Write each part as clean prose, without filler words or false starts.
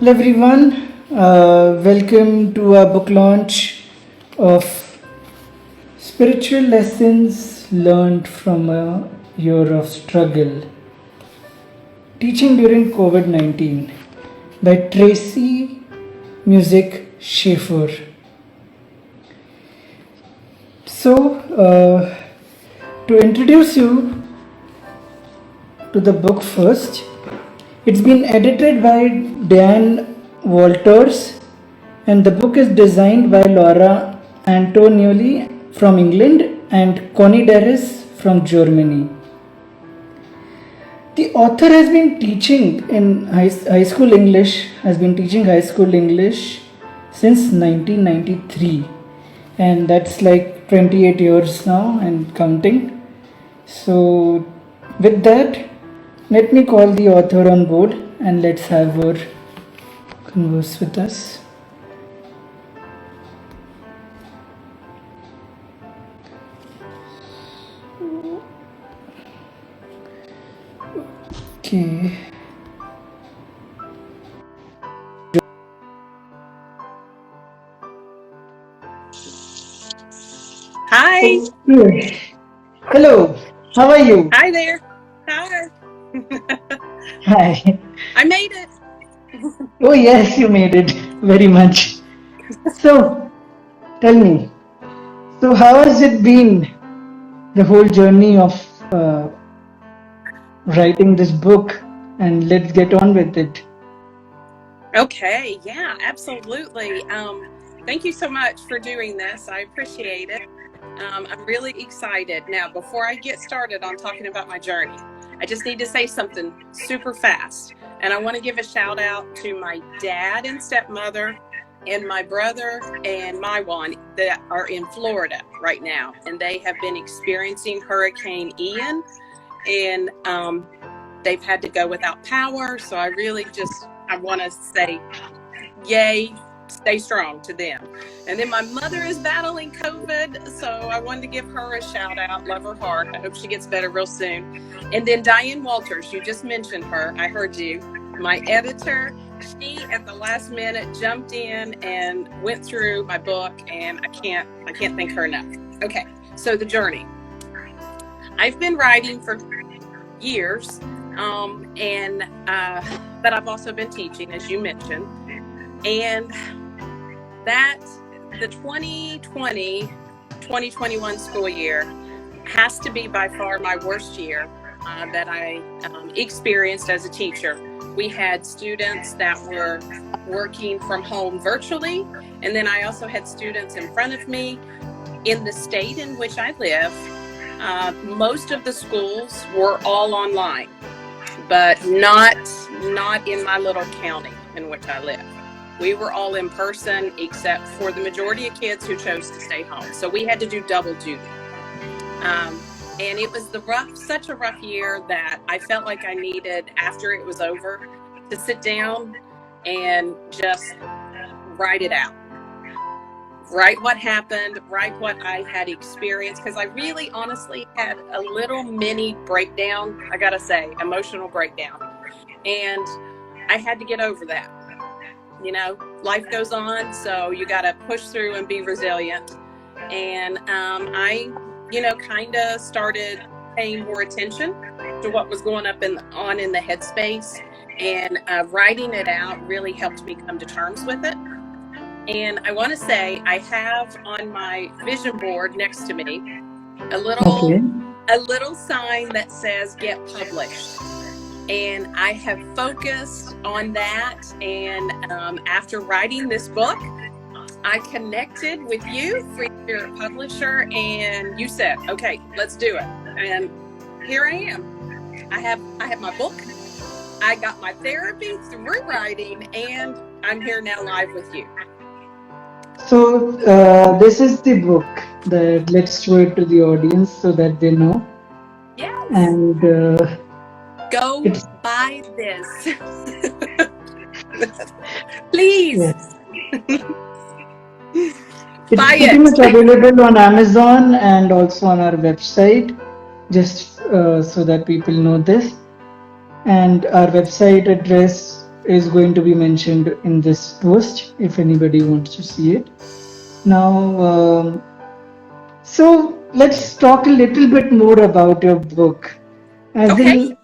Hello everyone, welcome to our book launch of Spiritual Lessons Learned from a Year of Struggle. Teaching during COVID 19 by Traci Musick Shaffer. So, to introduce you to the book first, it's been edited by Dan Walters, and the book is designed by Laura Antonioli from England and Connie Darris from Germany. The author has been teaching in high school English, since 1993, and that's like 28 years now and counting. So, with that, let me call the author on board and let's have her converse with us. Okay. Hi. Okay. Hello. How are you? Hi there. Hi. Hi. I made it. Oh, yes, you made it very much. So, tell me. So, how has it been, the whole journey of writing this book? And let's get on with it. Okay. Yeah, absolutely. Thank you so much for doing this. I appreciate it. I'm really excited. Now, before I get started on talking about my journey, I just need to say something super fast. And I want to give a shout out to my dad and stepmother and my brother and my one that are in Florida right now. And they have been experiencing Hurricane Ian. And they've had to go without power. So I want to say, yay, stay strong to them. And then my mother is battling COVID, so I wanted to give her a shout out. Love her heart. I hope she gets better real soon. And then Diane Walters, you just mentioned her. I heard you. My editor, she at the last minute jumped in and went through my book, and I can't thank her enough. Okay, so the journey. I've been writing for years, but I've also been teaching, as you mentioned, and that the 2020-2021 school year has to be by far my worst year that I experienced as a teacher. We had students that were working from home virtually, and then I also had students in front of me. In the state in which I live, most of the schools were all online, but not in my little county in which I live. We were all in person except for the majority of kids who chose to stay home. So we had to do double duty. And it was such a rough year that I felt like I needed, after it was over, to sit down and just write it out. Write what happened, write what I had experienced, because I really honestly had a little mini breakdown, I gotta say, emotional breakdown. And I had to get over that. You know, life goes on, so you gotta push through and be resilient. And I, kind of started paying more attention to what was going on in the headspace, and writing it out really helped me come to terms with it. And I want to say I have on my vision board next to me a little sign that says "Get Published," and I have focused on that. And after writing this book, I connected with you for your publisher, and you said, "Okay, let's do it." And here I am. I have my book. I got my therapy through writing, and I'm here now live with you. So, this is the book that let's show it to the audience so that they know. Yes. And go buy this. Please. Yes. It's pretty much available on Amazon and also on our website, just so that people know this. And our website address is going to be mentioned in this post if anybody wants to see it. Now, so let's talk a little bit more about your book. As Okay. in,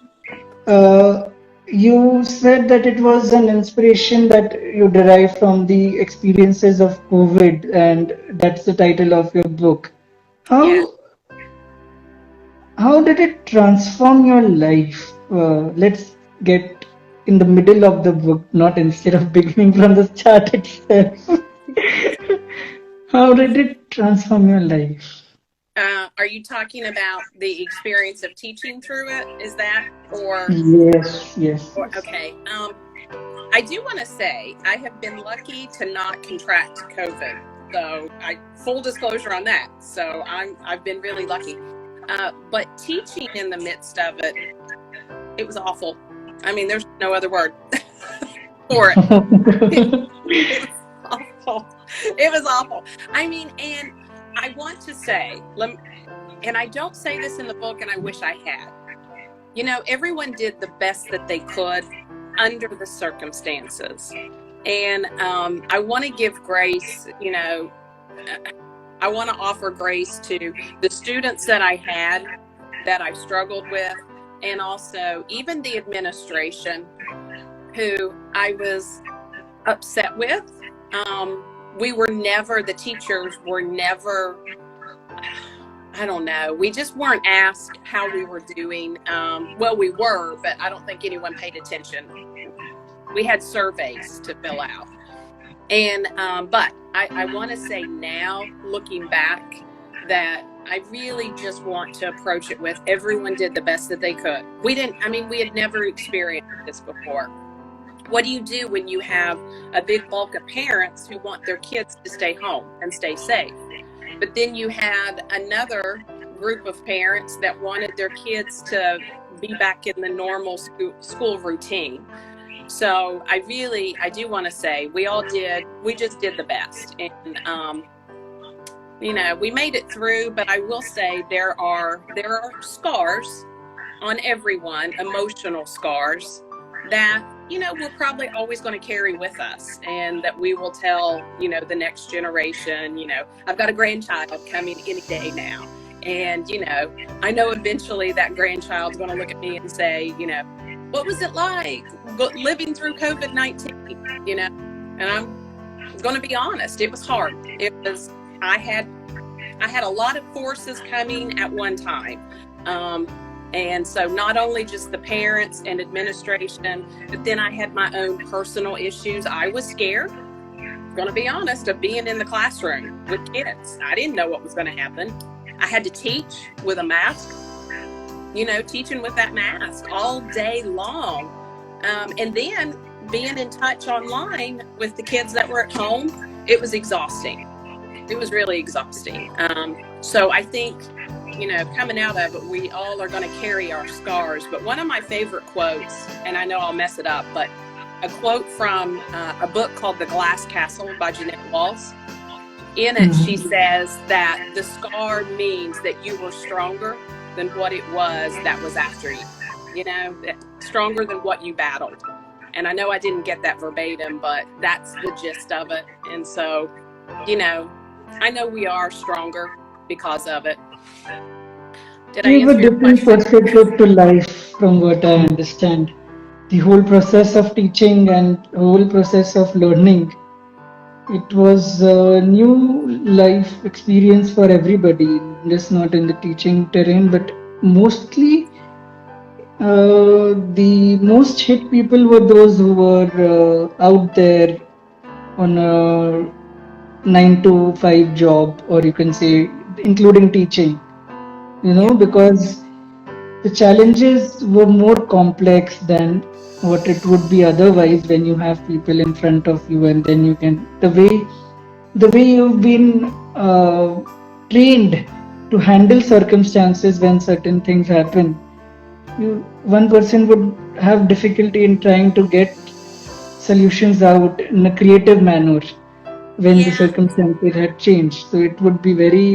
uh, you said that it was an inspiration that you derived from the experiences of COVID, and that's the title of your book. Yeah. How did it transform your life? Let's get in the middle of the book, not instead of beginning from the start itself. How did it transform your life? Are you talking about the experience of teaching through it? Is that Yes, yes, or yes. okay? I do want to say I have been lucky to not contract COVID. So I full disclosure on that. So I've been really lucky. But teaching in the midst of it, it was awful. I mean, there's no other word for it. It was awful. It was awful. I mean, and I want to say, and I don't say this in the book, and I wish I had. You know, everyone did the best that they could under the circumstances. And I want to give grace, you know, I want to offer grace to the students that I had that I struggled with, and also even the administration who I was upset with. We were never, the teachers were never, I don't know, we just weren't asked how we were doing. Well, we were, but I don't think anyone paid attention. We had surveys to fill out. And, but I want to say now, looking back, that I really just want to approach it with everyone did the best that they could. We didn't, I mean, we had never experienced this before. What do you do when you have a big bulk of parents who want their kids to stay home and stay safe? But then you had another group of parents that wanted their kids to be back in the normal school routine. So I do want to say we just did the best. And, you know, we made it through, but I will say there are scars on everyone, emotional scars that, you know, we're probably always going to carry with us, and that we will tell, you know, the next generation. You know, I've got a grandchild coming any day now. And, you know, I know eventually that grandchild's going to look at me and say, you know, what was it like living through COVID-19, you know? And I'm going to be honest, it was hard. It was, I had a lot of forces coming at one time. And so not only just the parents and administration, but then I had my own personal issues. I was scared, going to be honest, of being in the classroom with kids. I didn't know what was going to happen. I had to teach with a mask, you know, teaching with that mask all day long. And then being in touch online with the kids that were at home, it was exhausting. It was really exhausting. So I think, you know, coming out of it, we all are going to carry our scars. But one of my favorite quotes, and I know I'll mess it up, but a quote from a book called The Glass Castle by Jeanette Walls. In it, she says that the scar means that you were stronger than what it was that was after you. You know, stronger than what you battled. And I know I didn't get that verbatim, but that's the gist of it. And so, you know, I know we are stronger because of it. Did I You have a answer your different question? perspective to life from what I understand. The whole process of teaching and whole process of learning, it was a new life experience for everybody, just not in the teaching terrain, but mostly the most hit people were those who were out there on a 9 to 5 job, or you can say, including teaching, you know, Yeah. because the challenges were more complex than what it would be otherwise when you have people in front of you, and then you can, the way you've been trained to handle circumstances when certain things happen. One person would have difficulty in trying to get solutions out in a creative manner when the Yeah. circumstances had changed. So it would be very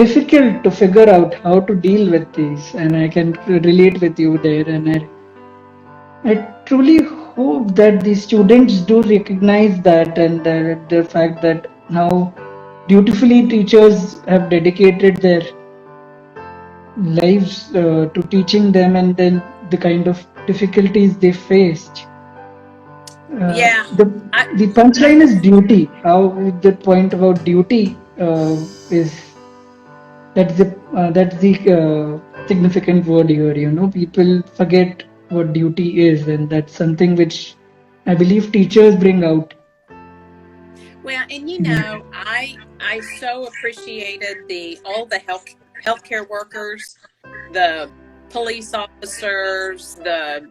difficult to figure out how to deal with these. And I can relate with you there. And I truly hope that the students do recognize that, and the fact that how beautifully teachers have dedicated their lives to teaching them, and then the kind of difficulties they faced. Yeah, The I, the I punchline is duty. How the point about duty is that's the significant word here. You know, people forget what duty is, and that's something which I believe teachers bring out. well, and Mm. I so appreciated the all the healthcare workers, the police officers, the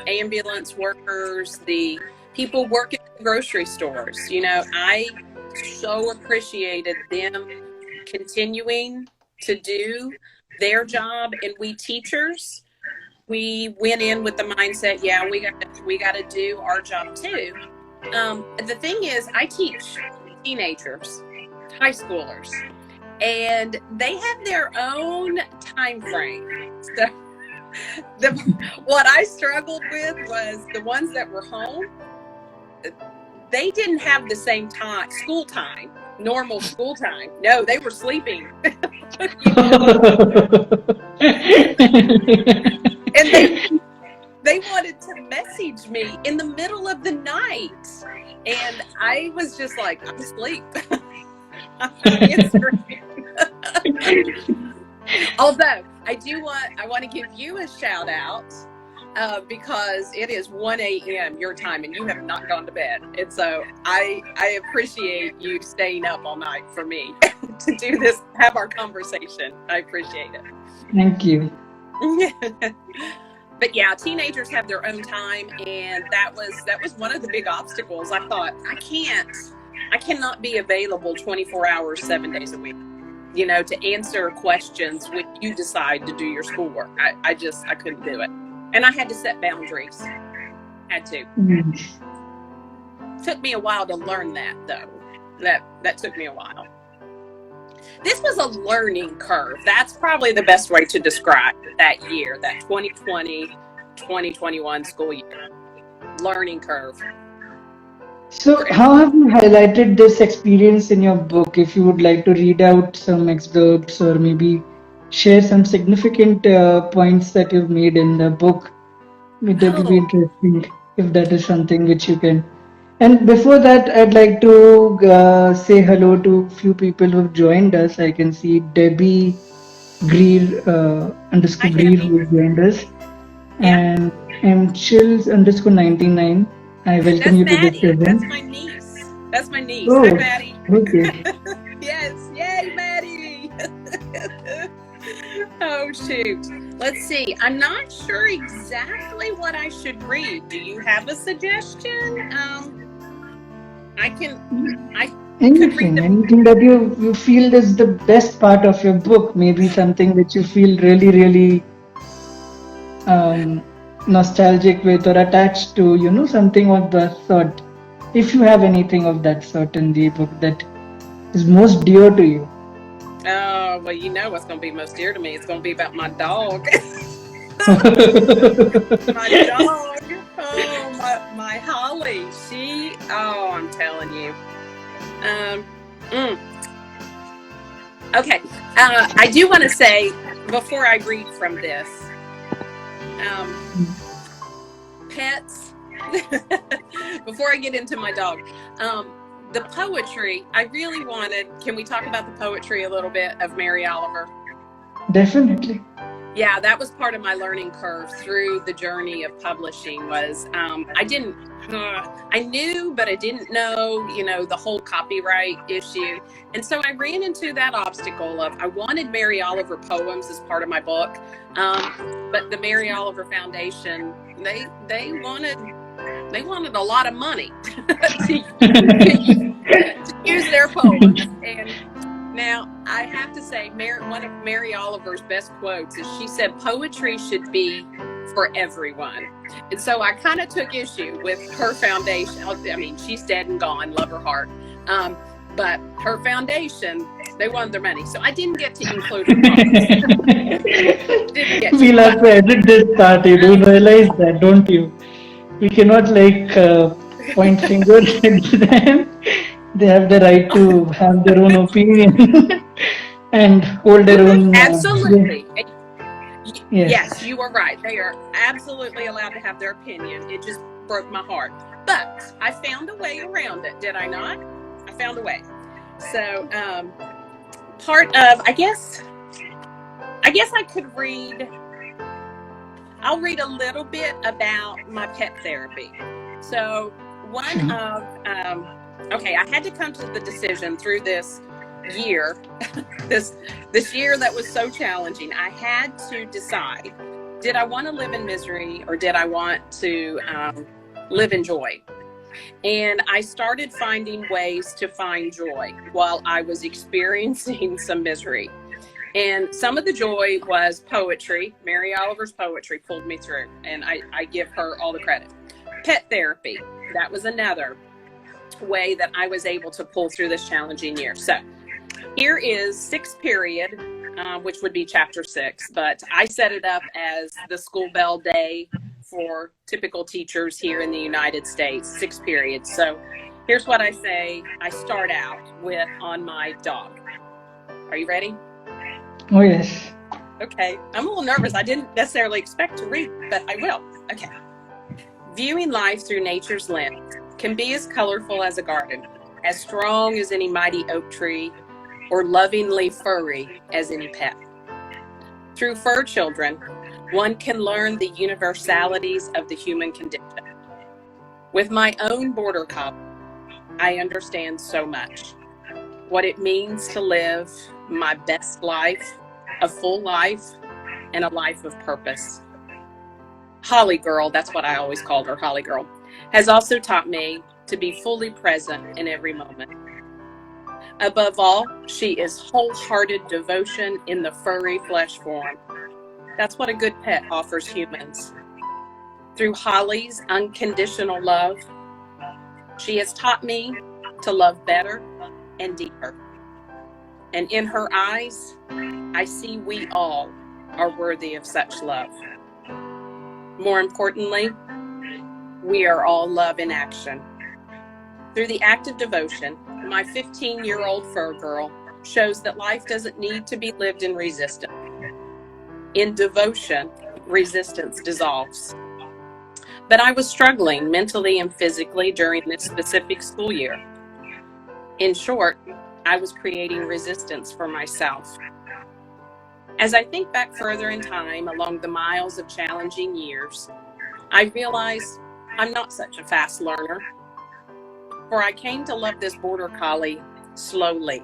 ambulance workers, the people working in the grocery stores. I so appreciated them continuing to do their job, and we teachers, we went in with the mindset, yeah, we got to do our job too. The thing is, I teach teenagers, high schoolers, and they have their own time frame. So what I struggled with was the ones that were home. They didn't have the same school time, normal school time. No, they were sleeping. And they wanted to message me in the middle of the night, and I was just like, I'm asleep. I'm not answering. Although I want to give you a shout out because it is 1 a.m. your time and you have not gone to bed, and so I appreciate you staying up all night for me to do this, have our conversation. I appreciate Thank you. it. But yeah, teenagers have their own time, and that was one of the big obstacles. I thought, I cannot be available 24 hours 7 days a week, to answer questions when you decide to do your schoolwork. I couldn't do it, and I had to set boundaries. Had to. Mm. Took me a while to learn that, though. That took me a while. This was a learning curve. That's probably the best way to describe that year, that 2020-2021 school year. Learning curve. So, how have you highlighted this experience in your book? If you would like to read out some excerpts or maybe share some significant points that you've made in the book, that would be Oh, interesting if that is something which you can. And before that, I'd like to say hello to few people who've joined us. I can see Debbie Greer underscore hi, Greer Debbie. who joined us, Yeah, and M Chills underscore 99. I welcome that's you to this Maddie. That's event. my niece. That's my niece. Hi, Oh, Maddie. okay. Yes, yay, Maddie. Oh, shoot. Let's see. I'm not sure exactly what I should read. Do you have a suggestion? I can. I could read the. Anything that you feel is the best part of your book, maybe something which you feel really, really nostalgic with or attached to, something of the sort. If you have anything of that sort in the book that is most dear to you. Oh, well, you know what's going to be most dear to me. It's going to be about my dog. My dog. Oh, my Holly. I'm telling you. Um, mm. Okay. I do want to say, before I read from this, pets, before I get into my dog, the poetry, I really wanted, can we talk about the poetry a little bit of Mary Oliver? Definitely. Yeah, that was part of my learning curve through the journey of publishing was I knew, but I didn't know, the whole copyright issue. And so I ran into that obstacle of, I wanted Mary Oliver poems as part of my book. But the Mary Oliver Foundation, they wanted a lot of money to use their poems. And now, I have to say, one of Mary Oliver's best quotes is she said, poetry should be for everyone. And so I kind of took issue with her foundation. I mean, she's dead and gone, love her heart. But her foundation, they wanted their money. So I didn't get to include her poems. Didn't get to. We'll have to edit this part. You do realize that, don't you? We cannot like point fingers at them. They have the right to have their own opinion and hold their own. Absolutely. Yes, Yes. you are right. They are absolutely allowed to have their opinion. It just broke my heart. But I found a way around it, did I not? I found a way. So, part of, I guess I could read, I'll read a little bit about my pet therapy. So, one Sure. of, okay, I had to come to the decision through this year, this year that was so challenging. I had to decide, did I want to live in misery or did I want to live in joy? And I started finding ways to find joy while I was experiencing some misery. And some of the joy was poetry. Mary Oliver's poetry pulled me through, and I give her all the credit. Pet therapy, that was another way that I was able to pull through this challenging year. So here is sixth period, which would be chapter 6, but I set it up as the school bell day for typical teachers here in the United States, sixth period. So here's what I say. I start out with on my dog. Are you ready? Oh yes. Okay. I'm a little nervous. I didn't necessarily expect to read, but I will. Okay. Viewing life through nature's lens can be as colorful as a garden, as strong as any mighty oak tree, or lovingly furry as any pet. Through fur children, one can learn the universalities of the human condition. With my own border collie, I understand so much. What it means to live my best life, a full life, and a life of purpose. Holly Girl, that's what I always called her, Holly Girl, has also taught me to be fully present in every moment. Above all, she is wholehearted devotion in the furry flesh form. That's what a good pet offers humans. Through Holly's unconditional love, she has taught me to love better and deeper. And in her eyes, I see we all are worthy of such love. More importantly, we are all love in action. Through the act of devotion, my 15-year-old fur girl shows that life doesn't need to be lived in resistance. In devotion, resistance dissolves. But I was struggling mentally and physically during this specific school year. In short, I was creating resistance for myself. As I think back further in time along the miles of challenging years, I realize I'm not such a fast learner. For I came to love this border collie slowly.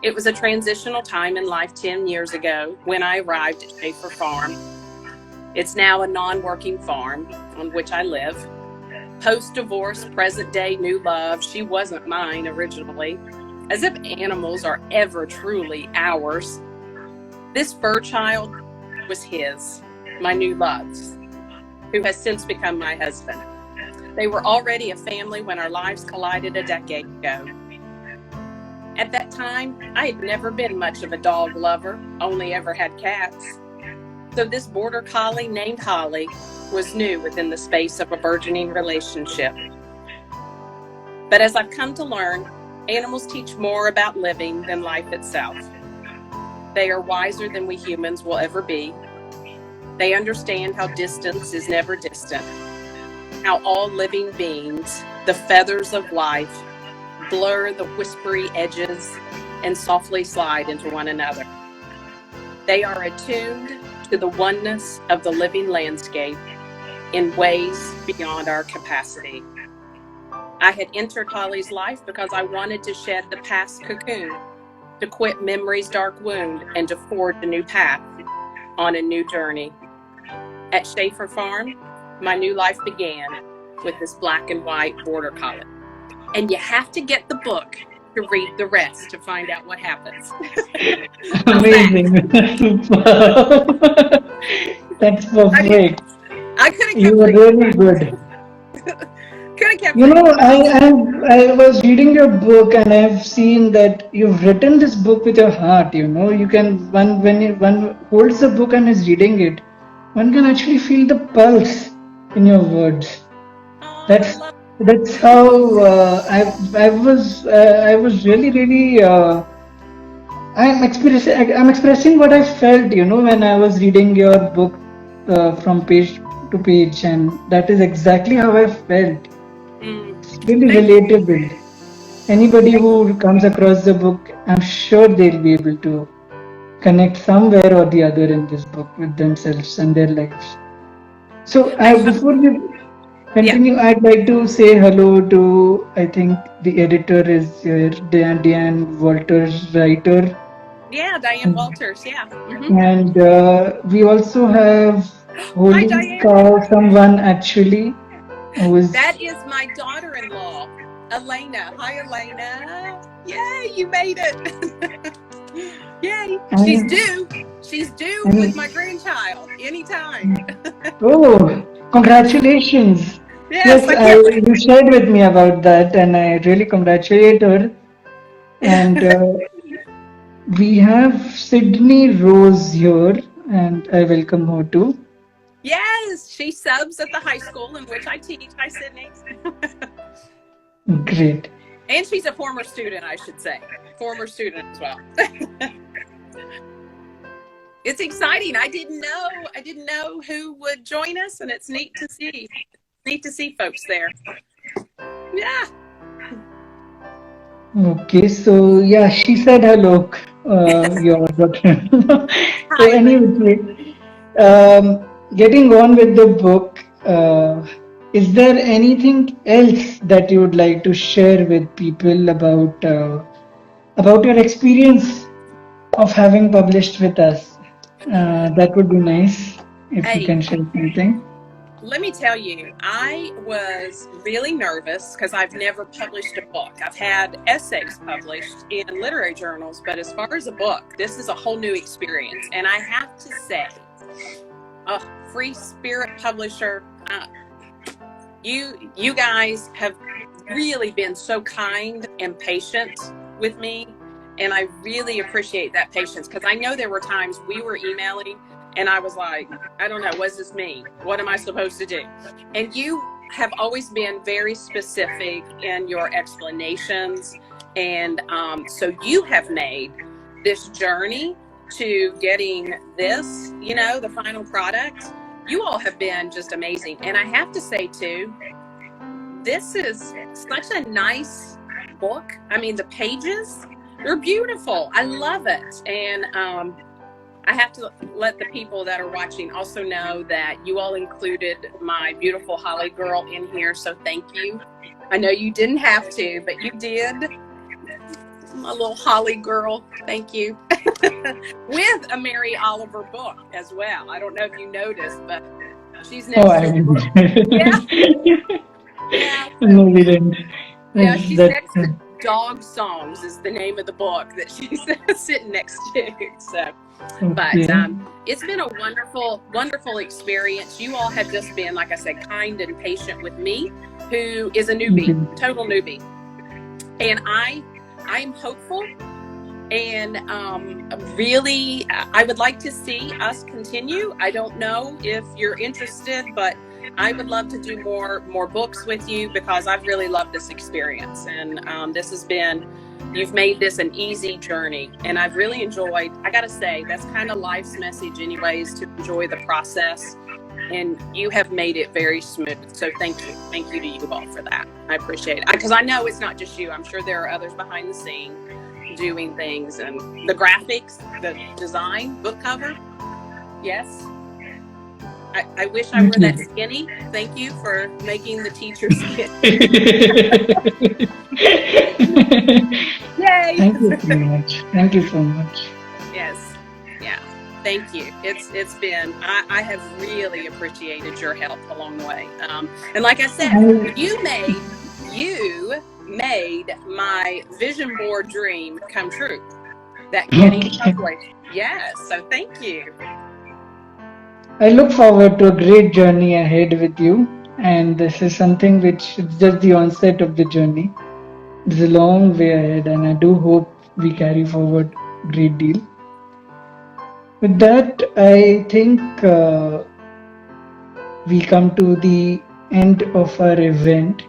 It was a transitional time in life 10 years ago when I arrived at Shaffer Farm. It's now a non-working farm on which I live. Post-divorce, present-day new love, she wasn't mine originally, as if animals are ever truly ours. This fur child was his, my new love's, who has since become my husband. They were already a family when our lives collided a decade ago. At that time, I had never been much of a dog lover, only ever had cats. So this border collie named Holly was new within the space of a burgeoning relationship. But as I've come to learn, animals teach more about living than life itself. They are wiser than we humans will ever be. They understand how distance is never distant, how all living beings, the feathers of life, blur the whispery edges and softly slide into one another. They are attuned to the oneness of the living landscape in ways beyond our capacity. I had entered Holly's life because I wanted to shed the past cocoon, to quit memory's dark wound, and to forge a new path on a new journey. At Shaffer Farm, my new life began with this black and white border collie. And you have to get the book to read the rest to find out what happens. Amazing. That's perfect. I could have You kept were reading. really good. Could have kept You reading. know, I was reading your book and I've seen that you've written this book with your heart. You know, you can one holds the book and is reading it, one can actually feel the pulse in your words. I That's love. that's how I was really I'm expressing what I felt, when I was reading your book from page to page, and that is exactly how I felt. Mm, It's really thank you. relatable. Anybody who comes across the book, I'm sure they'll be able to connect somewhere or the other in this book with themselves and their lives. So, I hope. before we Yeah. continue, I'd like to say hello to, I think the editor is here, Diane Walters, writer. Yeah, Diane Walters. Yeah. And we also have, Hi, holy Diane. cow, someone actually who is, That is my daughter-in-law, Elena. Hi, Elena. Yay, you made it. Yay. She's and, due. She's due with and my grandchild anytime. oh, congratulations. Yes, Yes, I can't wait. you shared with me about that, and I really congratulate her. And we have Sydney Rose here, and I welcome her too. Yes, she subs at the high school in which I teach. Hi, Sydney. Great. And she's a former student, I should say. Former student as well. It's exciting. I didn't know who would join us, and it's neat to see. Neat to see folks there. Yeah. Okay, so yeah, she said hello, your daughter. So Hi, Elena. anyway, getting on with the book, is there anything else that you would like to share with people about your experience of having published with us? That would be nice if you Hey, can share something. let me tell you, I was really nervous because I've never published a book. I've had essays published in literary journals, but as far as a book, this is a whole new experience. And I have to say, a free spirit publisher, you guys have really been so kind and patient with me, and I really appreciate that patience, because I know there were times we were emailing and I was like, I don't know, what does this mean? What am I supposed to do? And you have always been very specific in your explanations, and so you have made this journey to getting this, the final product. You all have been just amazing. And I have to say too, this is such a nice book. I mean, the pages, they're beautiful. I love it. And I have to let the people that are watching also know that you all included my beautiful Holly girl in here. So thank you. I know you didn't have to, but you did. My little Holly girl. Thank you. With a Mary Oliver book as well. I don't know if you noticed, but she's Oh, next I to the book. Yeah. mean, Yeah. no, we didn't. Yeah, That's she's that. next to Dog Songs is the name of the book that she's sitting next to. So, but Okay. it's been a wonderful, wonderful experience. You all have just been, like I said, kind and patient with me, who is a newbie, Okay. total newbie. And I'm hopeful, and really, I would like to see us continue. I don't know if you're interested, but I would love to do more books with you, because I've really loved this experience, and you've made this an easy journey, and I've really enjoyed. I gotta say, that's kind of life's message anyways, to enjoy the process, and you have made it very smooth. So thank you to you all for that. I appreciate it, because I know it's not just you. I'm sure there are others behind the scene doing things, and the graphics, the design, book cover. Yes. I wish I were Thank that you. skinny. Thank you for making the teacher skinny. Yay. Thank you so much. Thank you so much. Yes. Yeah. Thank you. It's been, I have really appreciated your help along the way. And like I said, I, you made my vision board dream come true. That getting okay. published. Yes. So thank you. I look forward to a great journey ahead with you, and this is something which is just the onset of the journey. There's a long way ahead, and I do hope we carry forward a great deal. With that, I think we come to the end of our event.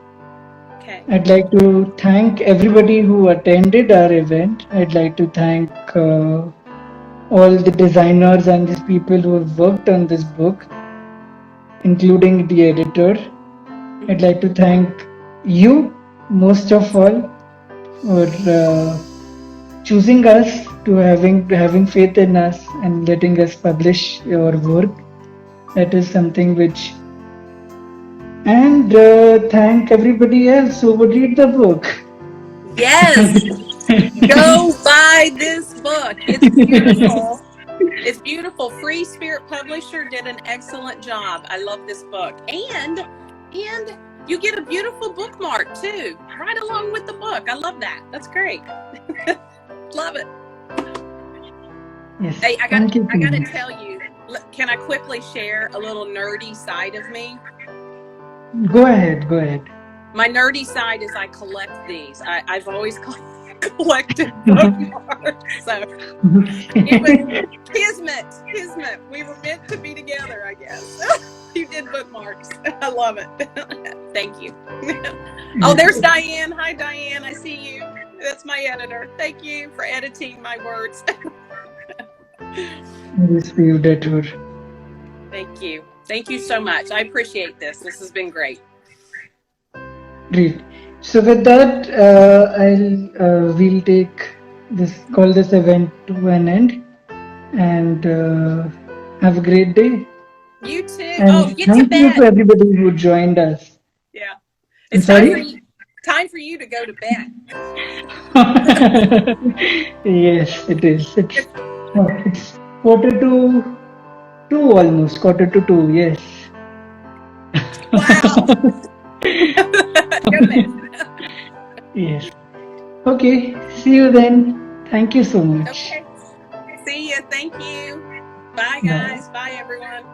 Okay. I'd like to thank everybody who attended our event. I'd like to thank all the designers and these people who have worked on this book, including the editor. I'd like to thank you most of all for choosing us, to having faith in us and letting us publish your work. That is something which, and thank everybody else who would read the book. Yes. Go buy this book. It's beautiful. It's beautiful. Free Spirit Publisher did an excellent job. I love this book. And you get a beautiful bookmark too, right along with the book. I love that. That's great. Love it. Yes. Hey, I Thank you. got to tell you, can I quickly share a little nerdy side of me? Go ahead. Go ahead. My nerdy side is I collect these. I've always collected bookmarks. So it was Kismet. We were meant to be together, I guess. You did bookmarks. I love it. Thank you. Oh, there's Diane. Hi, Diane. I see you. That's my editor. Thank you for editing my words. Yes, we did. Thank you. Thank you so much. I appreciate this. This has been great. Great. So with that, we'll call this event to an end, and have a great day. You too. And Get to thank you bed. to everybody who joined us. Yeah. I'm It's sorry? time for you to go to bed. Yes, it is. It's quarter to two almost. Quarter to two. Yes. Wow. Go to bed. Yes. Okay. See you then. Thank you so much. Okay. See you. Thank you. Bye, guys. Bye everyone.